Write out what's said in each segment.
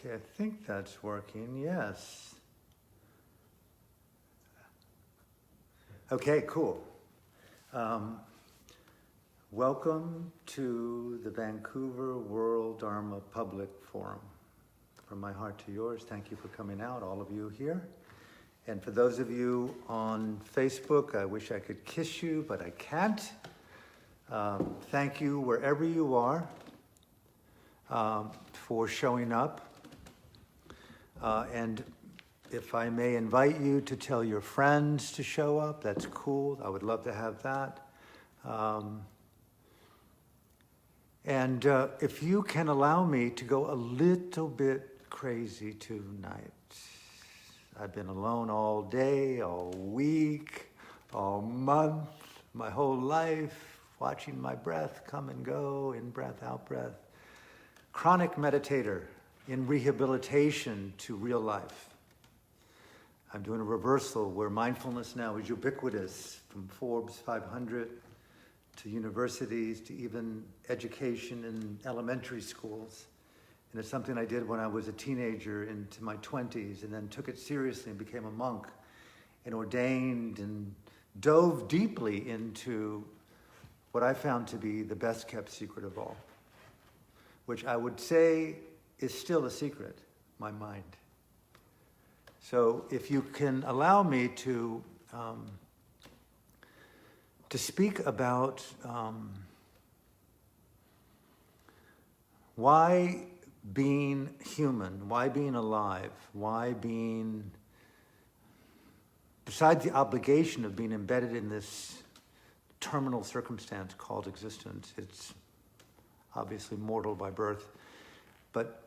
Okay, I think that's working, yes. Okay, cool. Welcome to the Vancouver World Dharma Public Forum. From my heart to yours, thank you for coming out, all of you here. And for those of you on Facebook, I wish I could kiss you, but I can't. Thank you wherever you are for showing up. And if I may invite you to tell your friends to show up, that's cool. I would love to have that. And if you can allow me to go a little bit crazy tonight. I've been alone all day, all week, all month, my whole life, watching my breath come and go, in breath, out breath. Chronic meditator in rehabilitation to real life. I'm doing a reversal where mindfulness now is ubiquitous, from Forbes 500 to universities to even education in elementary schools. And it's something I did when I was a teenager into my 20s, and then took it seriously and became a monk and ordained and dove deeply into what I found to be the best kept secret of all, which I would say is still a secret, my mind. So if you can allow me to speak about why being human, why being alive, why being, besides the obligation of being embedded in this terminal circumstance called existence, it's obviously mortal by birth, but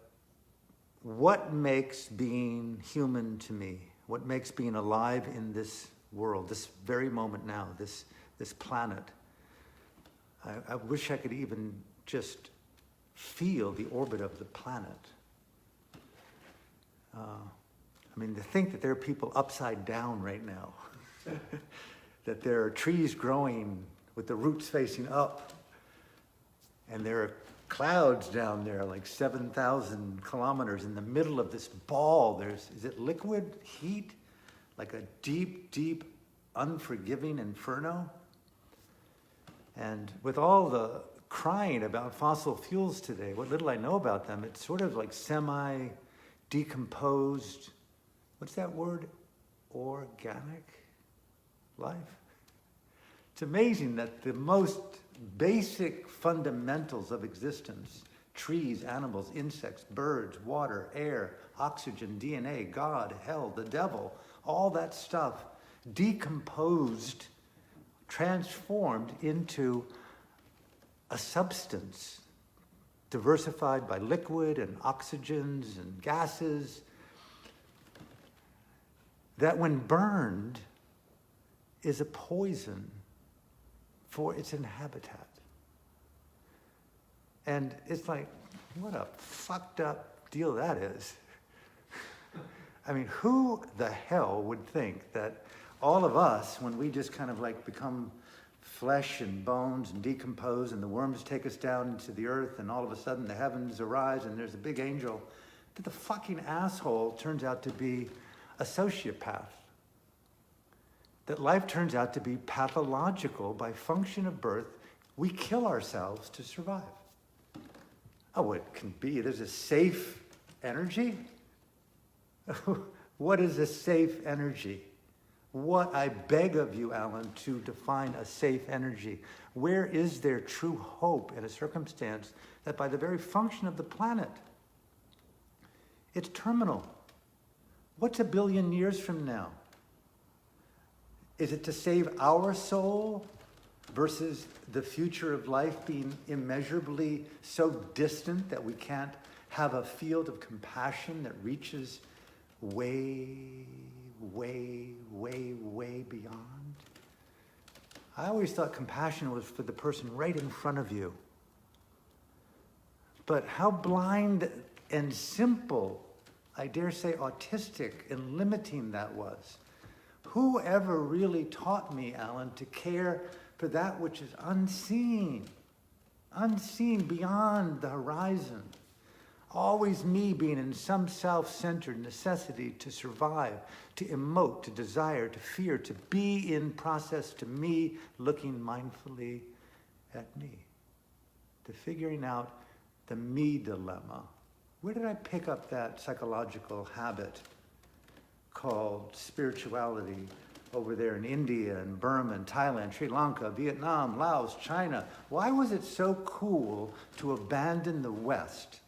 what makes being human to me? What makes being alive in this world, this very moment now, this planet? I wish I could even just feel the orbit of the planet. I mean, to think that there are people upside down right now, that there are trees growing with the roots facing up, and there are clouds down there like 7,000 kilometers in the middle of this ball. Is it liquid heat? Like a deep, deep, unforgiving inferno? And with all the crying about fossil fuels today, what little I know about them, it's sort of like semi-decomposed, what's that word? Organic life? It's amazing that the most basic fundamentals of existence, trees, animals, insects, birds, water, air, oxygen, DNA, God, hell, the devil, all that stuff decomposed, transformed into a substance diversified by liquid and oxygens and gases that when burned is a poison for its inhabitant. And it's like, what a fucked up deal that is. I mean, who the hell would think that all of us, when we just kind of like become flesh and bones and decompose and the worms take us down into the earth and all of a sudden the heavens arise and there's a big angel, that the fucking asshole turns out to be a sociopath? That life turns out to be pathological by function of birth. We kill ourselves to survive. Oh, it can be. There's a safe energy. What is a safe energy? What, I beg of you, Alan, to define a safe energy. Where is there true hope in a circumstance that by the very function of the planet, it's terminal? What's 1 billion years from now? Is it to save our soul versus the future of life being immeasurably so distant that we can't have a field of compassion that reaches way, way, way, way beyond? I always thought compassion was for the person right in front of you. But how blind and simple, I dare say autistic and limiting that was. Who ever really taught me, Alan, to care for that which is unseen beyond the horizon? Always me being in some self-centered necessity to survive, to emote, to desire, to fear, to be in process, to me looking mindfully at me, to figuring out the me dilemma. Where did I pick up that psychological habit called spirituality over there in India and Burma and Thailand, Sri Lanka, Vietnam, Laos, China? Why was it so cool to abandon the West,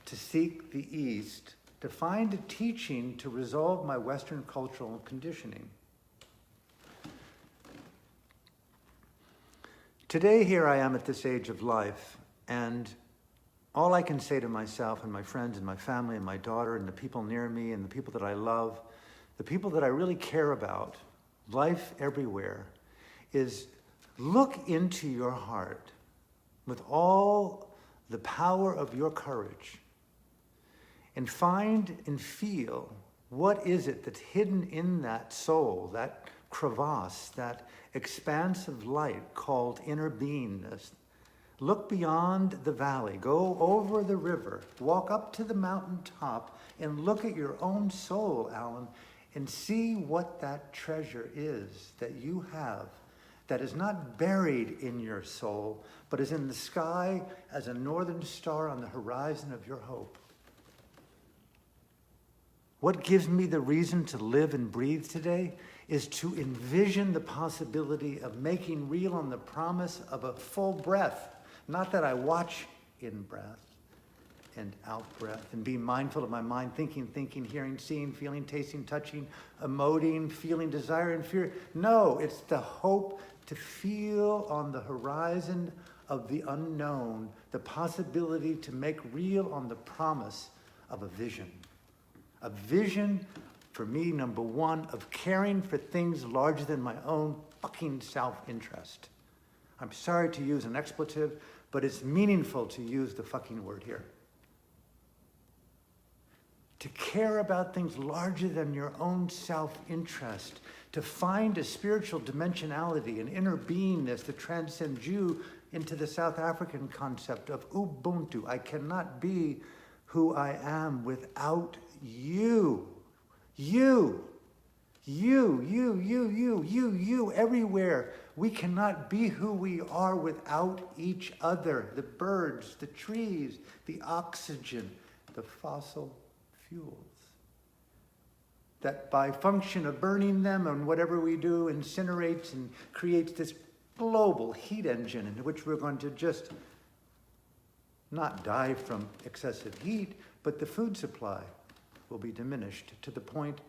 to seek the East, to find a teaching to resolve my Western cultural conditioning? Today, here I am at this age of life, and all I can say to myself and my friends and my family and my daughter and the people near me and the people that I love, the people that I really care about, life everywhere, is look into your heart with all the power of your courage and find and feel what is it that's hidden in that soul, that crevasse, that expanse of light called inner beingness. Look beyond the valley, go over the river, walk up to the mountaintop and look at your own soul, Alan, and see what that treasure is that you have, that is not buried in your soul, but is in the sky as a northern star on the horizon of your hope. What gives me the reason to live and breathe today is to envision the possibility of making real on the promise of a full breath. Not that I watch in breath and out breath and be mindful of my mind, thinking, hearing, seeing, feeling, tasting, touching, emoting, feeling desire and fear. No, it's the hope to feel on the horizon of the unknown, the possibility to make real on the promise of a vision. A vision, for me, number one, of caring for things larger than my own fucking self-interest. I'm sorry to use an expletive, but it's meaningful to use the fucking word here. To care about things larger than your own self-interest, to find a spiritual dimensionality, an inner beingness that transcends you into the South African concept of Ubuntu. I cannot be who I am without you. You, everywhere. We cannot be who we are without each other. The birds, the trees, the oxygen, the fossil fuels. That by function of burning them and whatever we do incinerates and creates this global heat engine in which we're going to just not die from excessive heat, but the food supply will be diminished to the point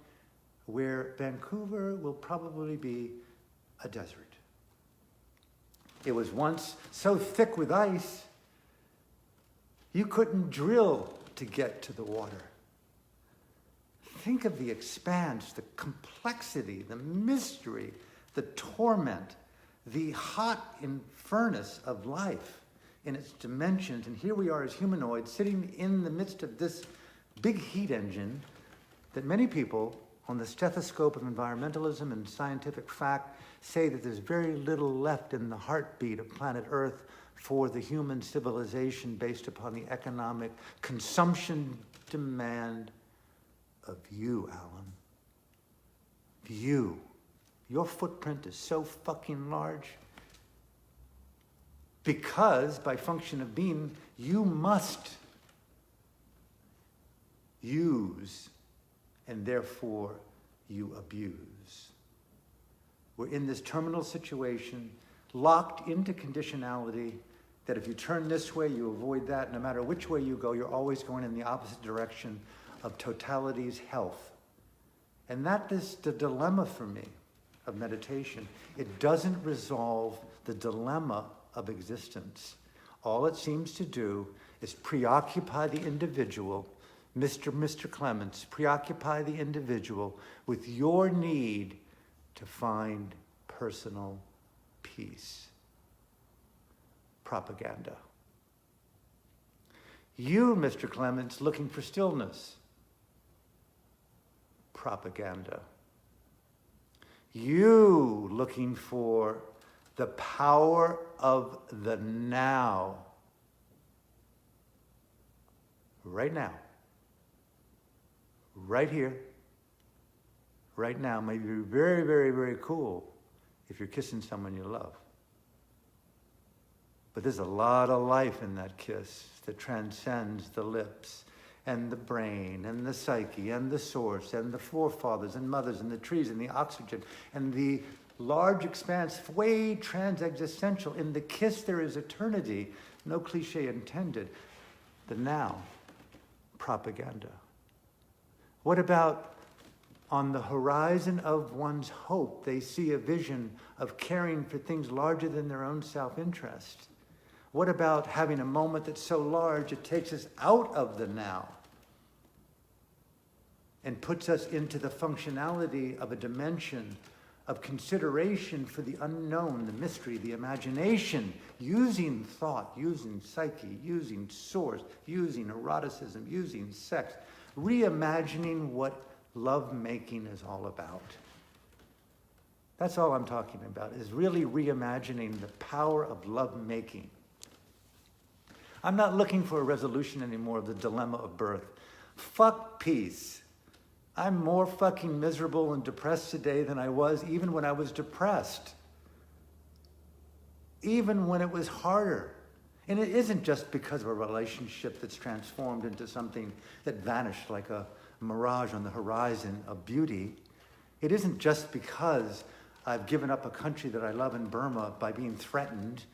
where Vancouver will probably be a desert. It was once so thick with ice, you couldn't drill to get to the water. Think of the expanse, the complexity, the mystery, the torment, the hot furnace of life in its dimensions. And here we are as humanoids sitting in the midst of this big heat engine that many people on the stethoscope of environmentalism and scientific fact say that there's very little left in the heartbeat of planet Earth for the human civilization based upon the economic consumption demand of you, Alan. You. Your footprint is so fucking large because by function of being, you must use, and therefore you abuse. We're in this terminal situation, locked into conditionality, that if you turn this way, you avoid that. No matter which way you go, you're always going in the opposite direction of totality's health. And that is the dilemma for me of meditation. It doesn't resolve the dilemma of existence. All it seems to do is preoccupy the individual, Mr. Clements, preoccupy the individual with your need to find personal peace. Propaganda. You, Mr. Clements, looking for stillness. Propaganda. You looking for the power of the now. right now, right here, right now, may be very, very, very cool if you're kissing someone you love. But there's a lot of life in that kiss that transcends the lips and the brain and the psyche and the source and the forefathers and mothers and the trees and the oxygen and the large expanse, way trans-existential. In the kiss there is eternity, no cliche intended. The now, propaganda. What about on the horizon of one's hope, they see a vision of caring for things larger than their own self-interest? What about having a moment that's so large it takes us out of the now and puts us into the functionality of a dimension of consideration for the unknown, the mystery, the imagination, using thought, using psyche, using source, using eroticism, using sex, reimagining what lovemaking is all about. That's all I'm talking about, is really reimagining the power of lovemaking. I'm not looking for a resolution anymore of the dilemma of birth. Fuck peace. I'm more fucking miserable and depressed today than I was even when I was depressed. Even when it was harder. And it isn't just because of a relationship that's transformed into something that vanished like a mirage on the horizon of beauty. It isn't just because I've given up a country that I love in Burma by being threatened,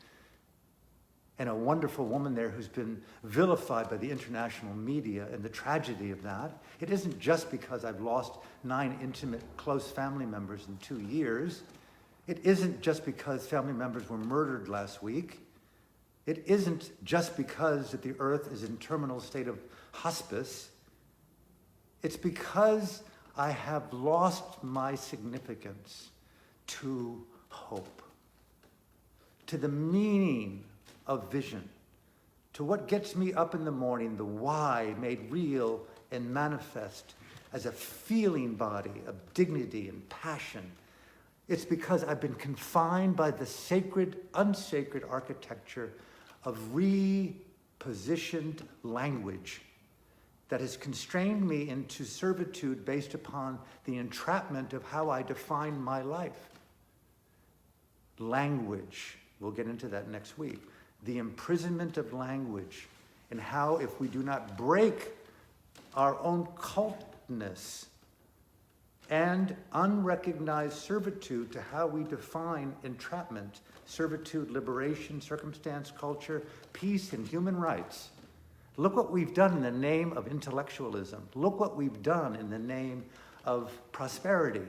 and a wonderful woman there who's been vilified by the international media and the tragedy of that. It isn't just because I've lost 9 intimate, close family members in 2 years. It isn't just because family members were murdered last week. It isn't just because that the earth is in terminal state of hospice. It's because I have lost my significance to hope, to the meaning of vision, to what gets me up in the morning, the why made real and manifest as a feeling body of dignity and passion. It's because I've been confined by the sacred, unsacred architecture of repositioned language that has constrained me into servitude based upon the entrapment of how I define my life. Language, we'll get into that next week. The imprisonment of language, and how if we do not break our own cultness and unrecognized servitude to how we define entrapment, servitude, liberation, circumstance, culture, peace, and human rights. Look what we've done in the name of intellectualism. Look what we've done in the name of prosperity.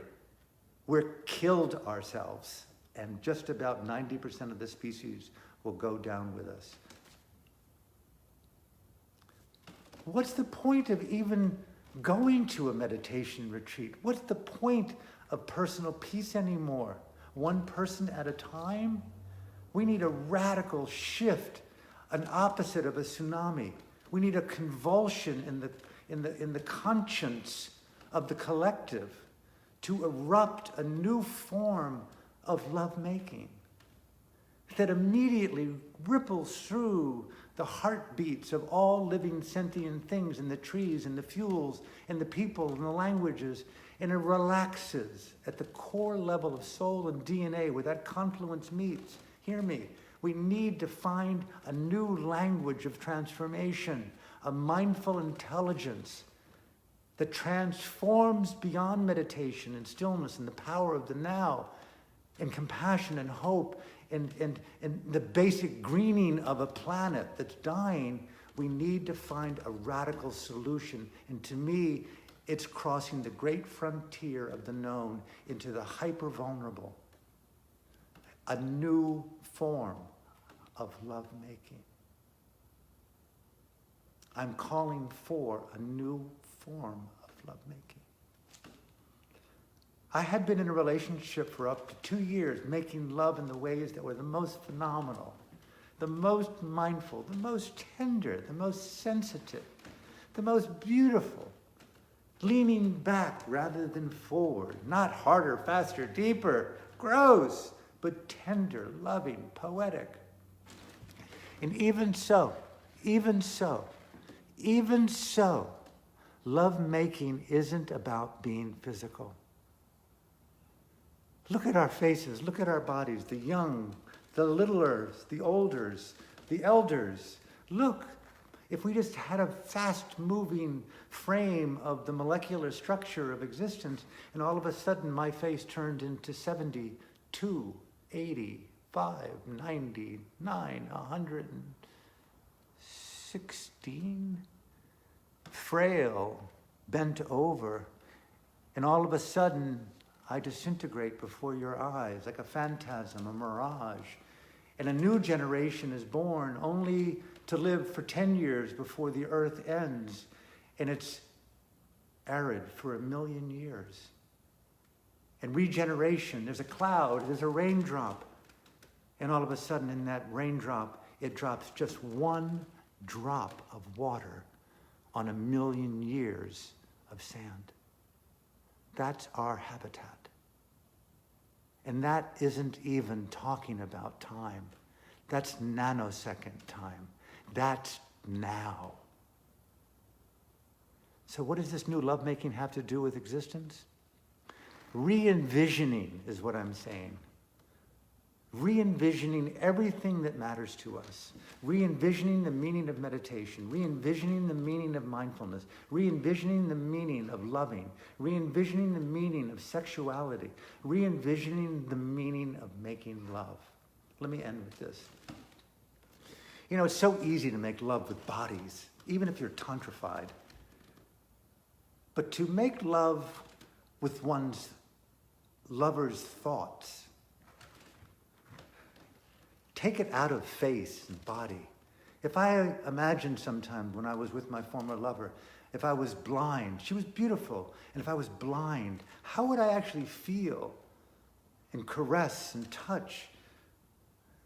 We're killed ourselves, and just about 90% of the species will go down with us. What's the point of even going to a meditation retreat? What's the point of personal peace anymore? One person at a time? We need a radical shift, an opposite of a tsunami. We need a convulsion in the conscience of the collective to erupt a new form of lovemaking that immediately ripples through the heartbeats of all living sentient things, and the trees and the fuels and the people and the languages, and it relaxes at the core level of soul and DNA where that confluence meets. Hear me. We need to find a new language of transformation, a mindful intelligence that transforms beyond meditation and stillness and the power of the now, and compassion and hope, and the basic greening of a planet that's dying. We need to find a radical solution. And to me, it's crossing the great frontier of the known into the hyper-vulnerable. A new form of lovemaking. I'm calling for a new form of lovemaking. I had been in a relationship for up to 2 years, making love in the ways that were the most phenomenal, the most mindful, the most tender, the most sensitive, the most beautiful, leaning back rather than forward, not harder, faster, deeper, gross, but tender, loving, poetic. And even so, Even so, lovemaking isn't about being physical. Look at our faces, look at our bodies, the young, the littlers, the olders, the elders. Look, if we just had a fast-moving frame of the molecular structure of existence, and all of a sudden my face turned into 72, 85, 99, 116, frail, bent over, and all of a sudden I disintegrate before your eyes like a phantasm, a mirage, and a new generation is born only to live for 10 years before the earth ends, and it's arid for 1,000,000 years. And regeneration, there's a cloud, there's a raindrop, and all of a sudden in that raindrop, it drops just one drop of water on 1,000,000 years of sand. That's our habitat. And that isn't even talking about time. That's nanosecond time. That's now. So what does this new lovemaking have to do with existence? Re-envisioning is what I'm saying. Re-envisioning everything that matters to us. Re-envisioning the meaning of meditation. Re-envisioning the meaning of mindfulness. Re-envisioning the meaning of loving. Re-envisioning the meaning of sexuality. Re-envisioning the meaning of making love. Let me end with this. You know, it's so easy to make love with bodies, even if you're tantrified. But to make love with one's lover's thoughts, take it out of face and body. If I imagined sometimes when I was with my former lover, if I was blind, she was beautiful, and if I was blind, how would I actually feel and caress and touch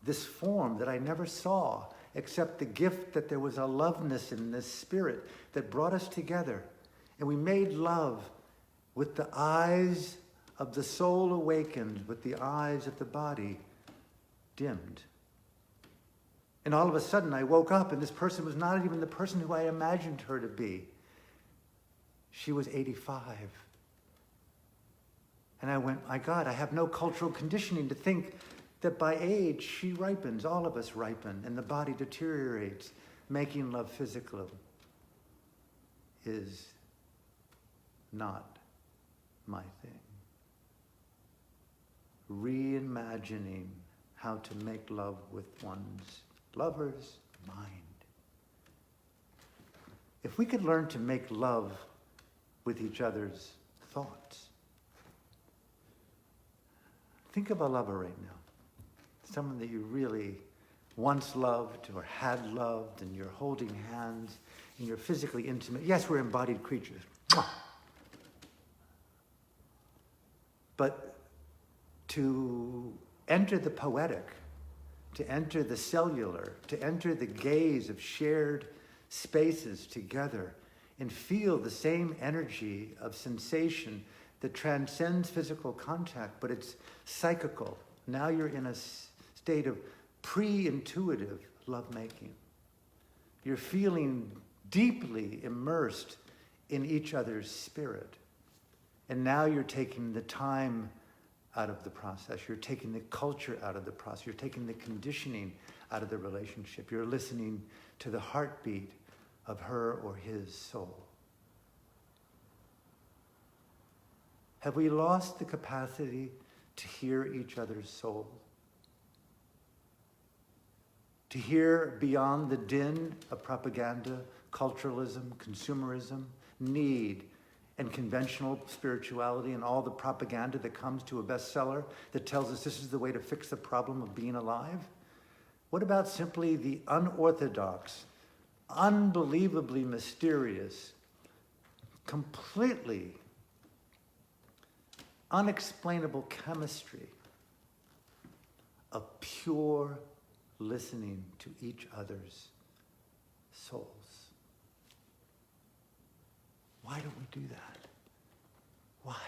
this form that I never saw, except the gift that there was a loveness in this spirit that brought us together. And we made love with the eyes of the soul awakened, with the eyes of the body dimmed. And all of a sudden I woke up and this person was not even the person who I imagined her to be. She was 85. And I went, my God, I have no cultural conditioning to think that by age she ripens, all of us ripen, and the body deteriorates. Making love physical is not my thing. Reimagining how to make love with one's lover's mind. If we could learn to make love with each other's thoughts. Think of a lover right now. Someone that you really once loved or had loved, and you're holding hands and you're physically intimate. Yes, we're embodied creatures. But to enter the poetic, to enter the cellular, to enter the gaze of shared spaces together and feel the same energy of sensation that transcends physical contact, but it's psychical. Now you're in a state of pre-intuitive lovemaking. You're feeling deeply immersed in each other's spirit. And now you're taking the time out of the process. You're taking the culture out of the process. You're taking the conditioning out of the relationship. You're listening to the heartbeat of her or his soul. Have we lost the capacity to hear each other's soul? To hear beyond the din of propaganda, culturalism, consumerism, need, and conventional spirituality and all the propaganda that comes to a bestseller that tells us this is the way to fix the problem of being alive? What about simply the unorthodox, unbelievably mysterious, completely unexplainable chemistry of pure listening to each other's souls? Why don't we do that? Why?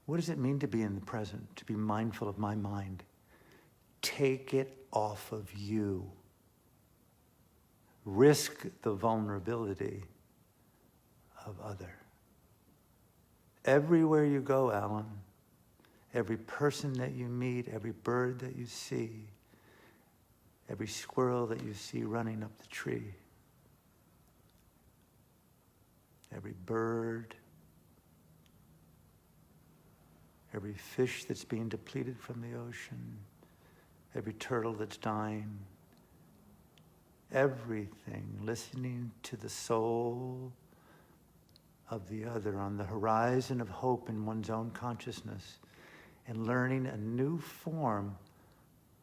What does it mean to be in the present, to be mindful of my mind? Take it off of you. risk the vulnerability of other. Everywhere you go, Alan, every person that you meet, every bird that you see, every squirrel that you see running up the tree, every bird, every fish that's being depleted from the ocean, every turtle that's dying, everything, listening to the soul of the other on the horizon of hope in one's own consciousness, and learning a new form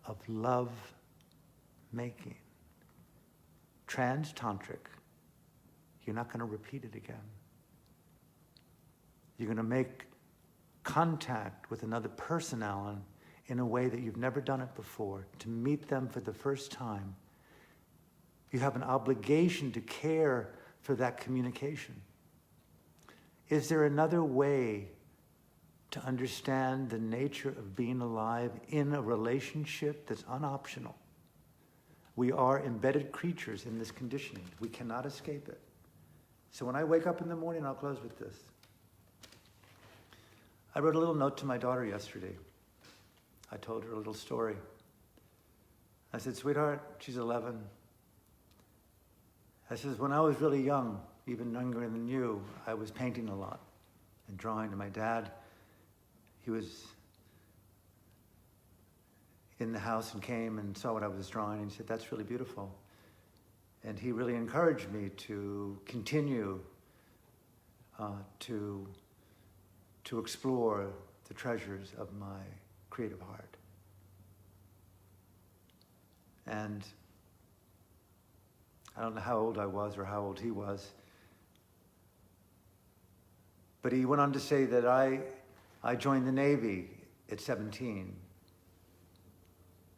of love making. Trans-tantric. You're not going to repeat it again. You're going to make contact with another person, Alan, in a way that you've never done it before, to meet them for the first time. You have an obligation to care for that communication. Is there another way to understand the nature of being alive in a relationship that's unoptional? We are embedded creatures in this conditioning. We cannot escape it. So when I wake up in the morning, I'll close with this. I wrote a little note to my daughter yesterday. I told her a little story. I said, sweetheart, she's 11. I says, when I was really young, even younger than you, I was painting a lot and drawing. And my dad, he was in the house and came and saw what I was drawing. And he said, that's really beautiful. And he really encouraged me to continue to explore the treasures of my creative heart. And I don't know how old I was or how old he was, but he went on to say that I joined the Navy at 17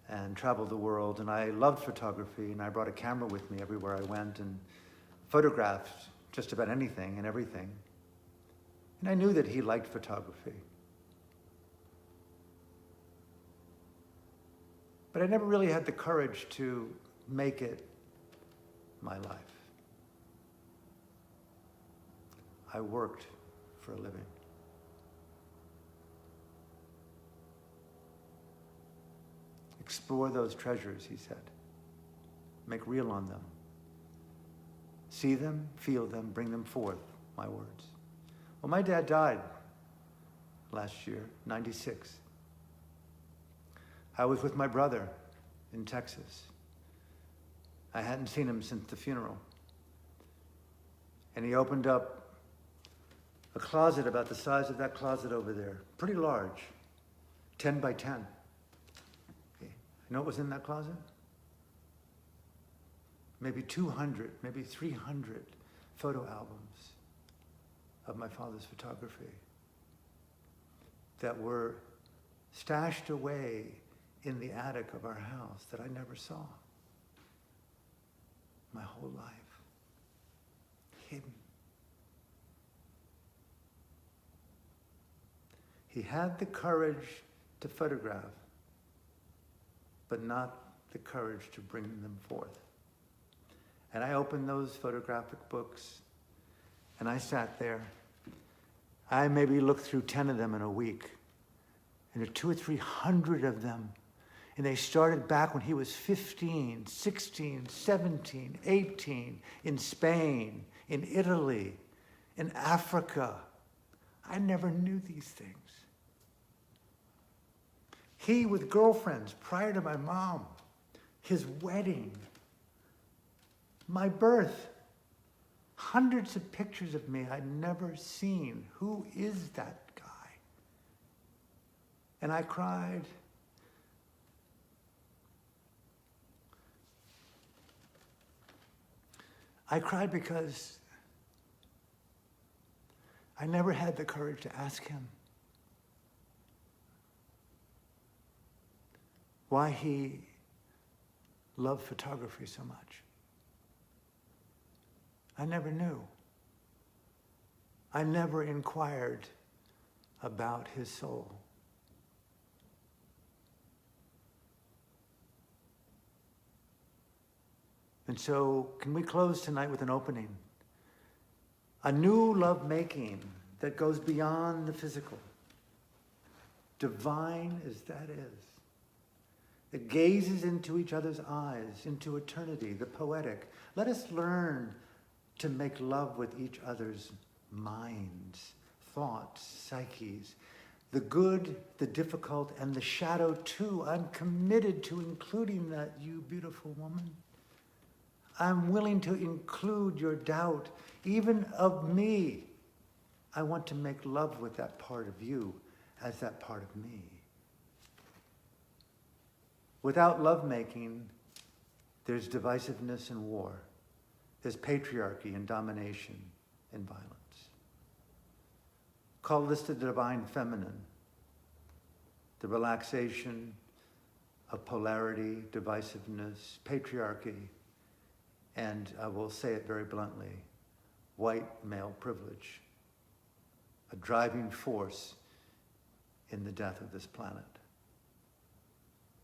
and traveled the world, and I loved photography, and I brought a camera with me everywhere I went and photographed just about anything and everything. And I knew that he liked photography. But I never really had the courage to make it my life. I worked for a living. Explore those treasures, he said. Make real on them. See them, feel them, bring them forth, my words. Well, my dad died last year, 96. I was with my brother in Texas. I hadn't seen him since the funeral. And he opened up a closet about the size of that closet over there, pretty large, 10 by 10. Okay. You know what was in that closet? Maybe 200, maybe 300 photo albums of my father's photography that were stashed away in the attic of our house that I never saw my whole life, hidden. He had the courage to photograph, but not the courage to bring them forth. And I opened those photographic books, and I sat there. I maybe looked through 10 of them in a week, and there are 200 or 300 of them. And they started back when he was 15, 16, 17, 18, in Spain, in Italy, in Africa. I never knew these things. He with girlfriends prior to my mom, his wedding, my birth, hundreds of pictures of me I'd never seen. Who is that guy? And I cried. I cried because I never had the courage to ask him why he loved photography so much. I never knew. I never inquired about his soul. And so, can we close tonight with an opening? A new lovemaking that goes beyond the physical. Divine as that is. It gazes into each other's eyes, into eternity, the poetic. Let us learn to make love with each other's minds, thoughts, psyches. The good, the difficult, and the shadow too. I'm committed to including that, you beautiful woman. I'm willing to include your doubt, even of me. I want to make love with that part of you as that part of me. Without lovemaking, there's divisiveness and war. There's patriarchy and domination and violence. Call this the divine feminine, the relaxation of polarity, divisiveness, patriarchy, and I will say it very bluntly, white male privilege, a driving force in the death of this planet.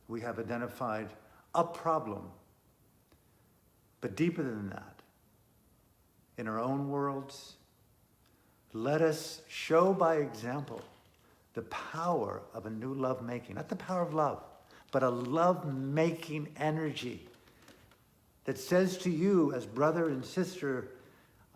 We have identified a problem, but deeper than that, in our own worlds, let us show by example the power of a new love-making, not the power of love, but a love-making energy that says to you as brother and sister,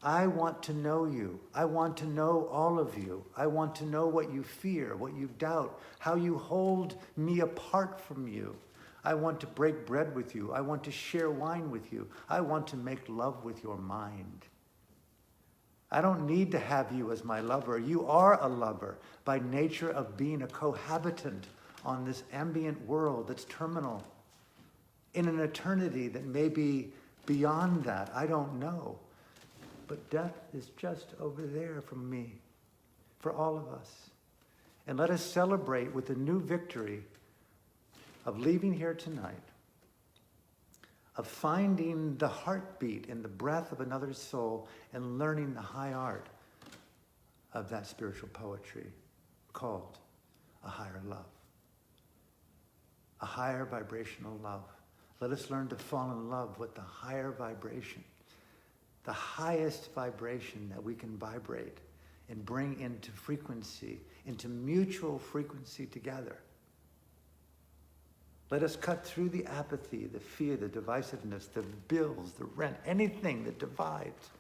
I want to know you. I want to know all of you. I want to know what you fear, what you doubt, how you hold me apart from you. I want to break bread with you. I want to share wine with you. I want to make love with your mind. I don't need to have you as my lover. You are a lover by nature of being a cohabitant on this ambient world that's terminal, in an eternity that may be beyond that. I don't know. But death is just over there from me, for all of us. And let us celebrate with a new victory of leaving here tonight, of finding the heartbeat in the breath of another soul and learning the high art of that spiritual poetry called a higher love, a higher vibrational love. Let us learn to fall in love with the higher vibration, the highest vibration that we can vibrate and bring into frequency, into mutual frequency together. Let us cut through the apathy, the fear, the divisiveness, the bills, the rent, anything that divides,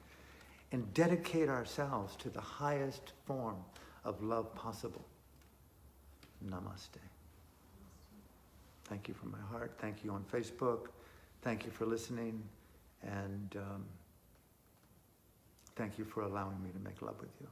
and dedicate ourselves to the highest form of love possible. Namaste. Thank you from my heart. Thank you on Facebook. Thank you for listening. And thank you for allowing me to make love with you.